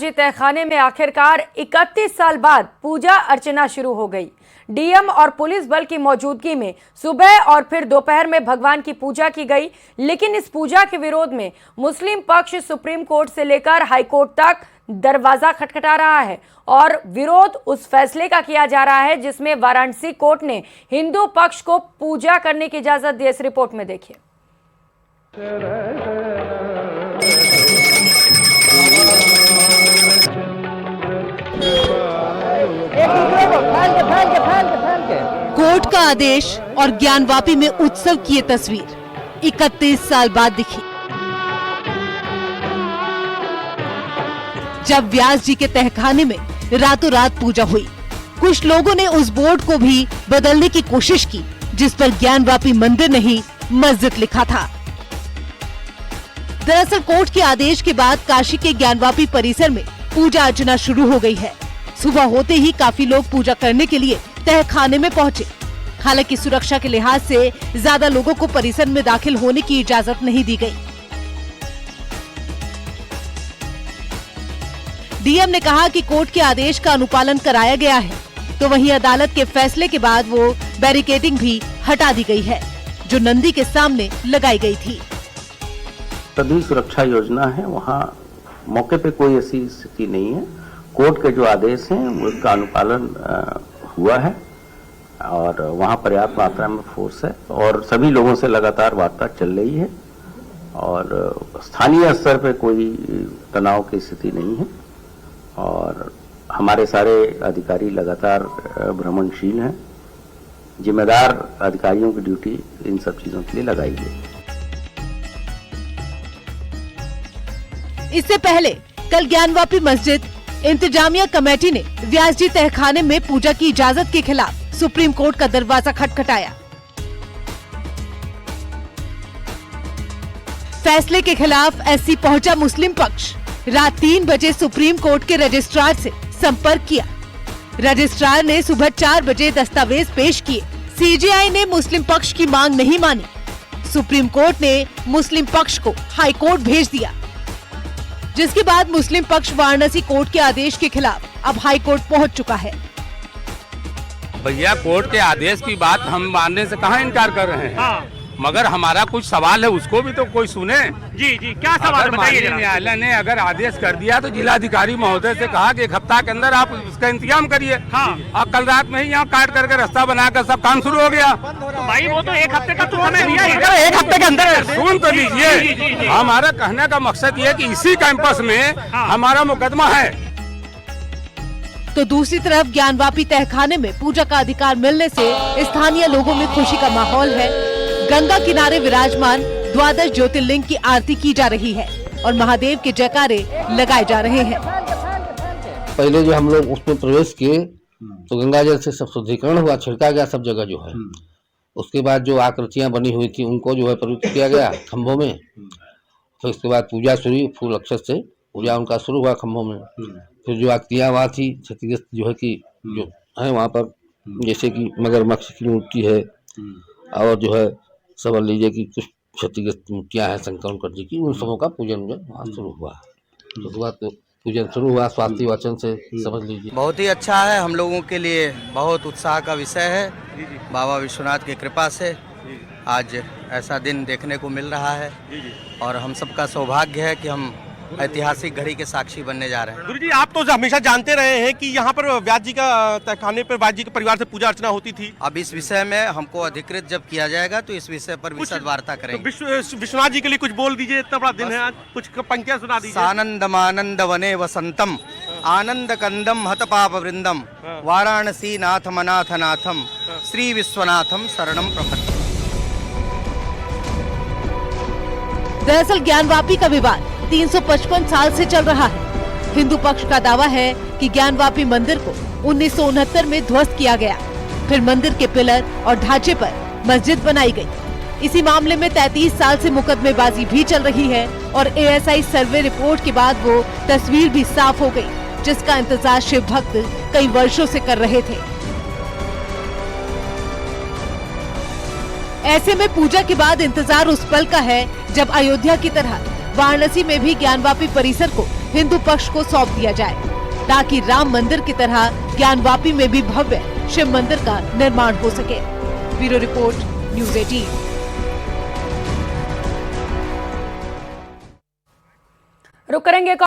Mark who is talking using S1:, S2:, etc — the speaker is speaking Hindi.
S1: जी तहखाने में आखिरकार 31 साल बाद पूजा अर्चना शुरू हो गई। डीएम और पुलिस बल की मौजूदगी में सुबह और फिर दोपहर में भगवान की पूजा की गई। लेकिन इस पूजा के विरोध में मुस्लिम पक्ष सुप्रीम कोर्ट से लेकर हाई कोर्ट तक दरवाजा खटखटा रहा है और विरोध उस फैसले का किया जा रहा है जिसमें वाराणसी कोर्ट ने हिंदू पक्ष को पूजा करने की इजाजत दी। इस रिपोर्ट में देखिए।
S2: कोर्ट का आदेश और ज्ञानवापी में उत्सव की ये तस्वीर 31 साल बाद दिखी, जब व्यास जी के तहखाने में रातों रात पूजा हुई। कुछ लोगों ने उस बोर्ड को भी बदलने की कोशिश की जिस पर ज्ञानवापी मंदिर नहीं मस्जिद लिखा था। दरअसल कोर्ट के आदेश के बाद काशी के ज्ञानवापी परिसर में पूजा अर्चना शुरू हो गई है। सुबह होते ही काफी लोग पूजा करने के लिए तहखाने में पहुंचे। हालांकि सुरक्षा के लिहाज से ज्यादा लोगों को परिसर में दाखिल होने की इजाजत नहीं दी गई। डीएम ने कहा कि कोर्ट के आदेश का अनुपालन कराया गया है, तो वहीं अदालत के फैसले के बाद वो बैरिकेडिंग भी हटा दी गई है जो नंदी के सामने लगाई गई थी।
S3: सभी सुरक्षा योजना है, वहाँ मौके पे कोई ऐसी स्थिति नहीं है। कोर्ट के जो आदेश हैं उसका अनुपालन हुआ है और वहाँ पर्याप्त मात्रा में फोर्स है और सभी लोगों से लगातार वार्ता चल रही है और स्थानीय स्तर पे कोई तनाव की स्थिति नहीं है और हमारे सारे अधिकारी लगातार भ्रमणशील हैं। जिम्मेदार अधिकारियों की ड्यूटी इन सब चीजों के लिए लगाई गई।
S2: इससे पहले कल ज्ञानवापी मस्जिद इंतजामिया कमेटी ने व्यास जी तहखाने में पूजा की इजाजत के खिलाफ सुप्रीम कोर्ट का दरवाजा खटखटाया। फैसले के खिलाफ एससी पहुंचा मुस्लिम पक्ष। रात 3 बजे सुप्रीम कोर्ट के रजिस्ट्रार से संपर्क किया। रजिस्ट्रार ने सुबह 4 बजे दस्तावेज पेश किए। सीजेआई ने मुस्लिम पक्ष की मांग नहीं मानी। सुप्रीम कोर्ट ने मुस्लिम पक्ष को हाई कोर्ट भेज दिया, जिसके बाद मुस्लिम पक्ष वाराणसी कोर्ट के आदेश के खिलाफ अब हाई कोर्ट पहुंच चुका है।
S4: भैया कोर्ट के आदेश की बात हम मानने से कहाँ इनकार कर रहे हैं। हाँ। मगर हमारा कुछ सवाल है, उसको भी तो कोई सुने। जी जी, क्या सवाल बताइए। न्यायालय ने अगर आदेश कर दिया तो जिलाधिकारी महोदय से कहा कि 1 हफ्ता के अंदर आप उसका इंतजाम करिए। हाँ। और कल रात में ही यहाँ काट करके रास्ता बनाकर सब काम शुरू हो गया। तो भाई वो तो 1 हफ्ते का तो समय दिया है। 1 हफ्ते के अंदर सुन तो लीजिए। हमारा कहने का मकसद ये कि इसी कैंपस में हमारा मुकदमा है।
S2: तो दूसरी तरफ ज्ञानवापी तहखाने में पूजा का अधिकार मिलने से स्थानीय लोगों में खुशी का माहौल है। गंगा किनारे विराजमान द्वादश ज्योतिर्लिंग की आरती की जा रही है और महादेव के जयकारे लगाए जा रहे हैं।
S5: पहले जो हम लोग उसमें प्रवेश किए तो गंगा जल से सब शुद्धिकरण हुआ, छिड़का गया सब जगह जो है। उसके बाद जो आकृतियां बनी हुई थी उनको जो है पवित्र किया गया खम्भों में। फिर उसके बाद पूजा शुरू, फूल अक्षत से पूजा उनका शुरू हुआ खम्भों में। फिर जो आकृतियां वहाँ थी क्षतिग्रस्त जो है कि जो है वहाँ पर, जैसे कि मगरमच्छ की मूर्ति है और जो है समझ लीजिए कि कुछ क्षतिग्रस्त मूर्तियाँ हैं शंकर जी की, उन सबों का पूजन वहाँ शुरू हुआ। तो हुआ तो पूजन शुरू हुआ स्वाति वचन से, समझ लीजिए।
S6: बहुत ही अच्छा है, हम लोगों के लिए बहुत उत्साह का विषय है। बाबा विश्वनाथ की कृपा से आज ऐसा दिन देखने को मिल रहा है और हम सबका सौभाग्य है कि हम ऐतिहासिक घड़ी के साक्षी बनने जा रहे हैं।
S7: गुरु जी, आप तो हमेशा जानते रहे हैं कि यहाँ पर व्यास जी का तहखाने पर व्यास जी के परिवार से पूजा अर्चना होती थी।
S6: अब इस विषय में हमको अधिकृत जब किया जाएगा तो इस विषय पर विशद वार्ता करेंगे।
S7: तो विश्वनाथ जी के लिए कुछ बोल दीजिए, इतना बड़ा दिन है आज, कुछ पंक्तियाँ सुना दीजिए।
S6: आनंदमानंद वने वसंतम आनंद कंदम हत पाप वृंदम वाराणसी नाथ मनाथ नाथम श्री विश्वनाथम शरणम प्रपद्ये।
S2: दरअसल ज्ञानवापी का विवाद 355 साल से चल रहा है। हिंदू पक्ष का दावा है कि ज्ञानवापी मंदिर को 1969 में ध्वस्त किया गया, फिर मंदिर के पिलर और ढांचे पर मस्जिद बनाई गई। इसी मामले में 33 साल से मुकदमेबाजी भी चल रही है और एएसआई सर्वे रिपोर्ट के बाद वो तस्वीर भी साफ हो गई, जिसका इंतजार शिव भक्त कई वर्षों से कर रहे थे। ऐसे में पूजा के बाद इंतजार उस पल का है जब अयोध्या की तरह वाराणसी में भी ज्ञानवापी परिसर को हिंदू पक्ष को सौंप दिया जाए, ताकि राम मंदिर की तरह ज्ञानवापी में भी भव्य शिव मंदिर का निर्माण हो सके। Bureau report, news 18।
S1: रुक करेंगे।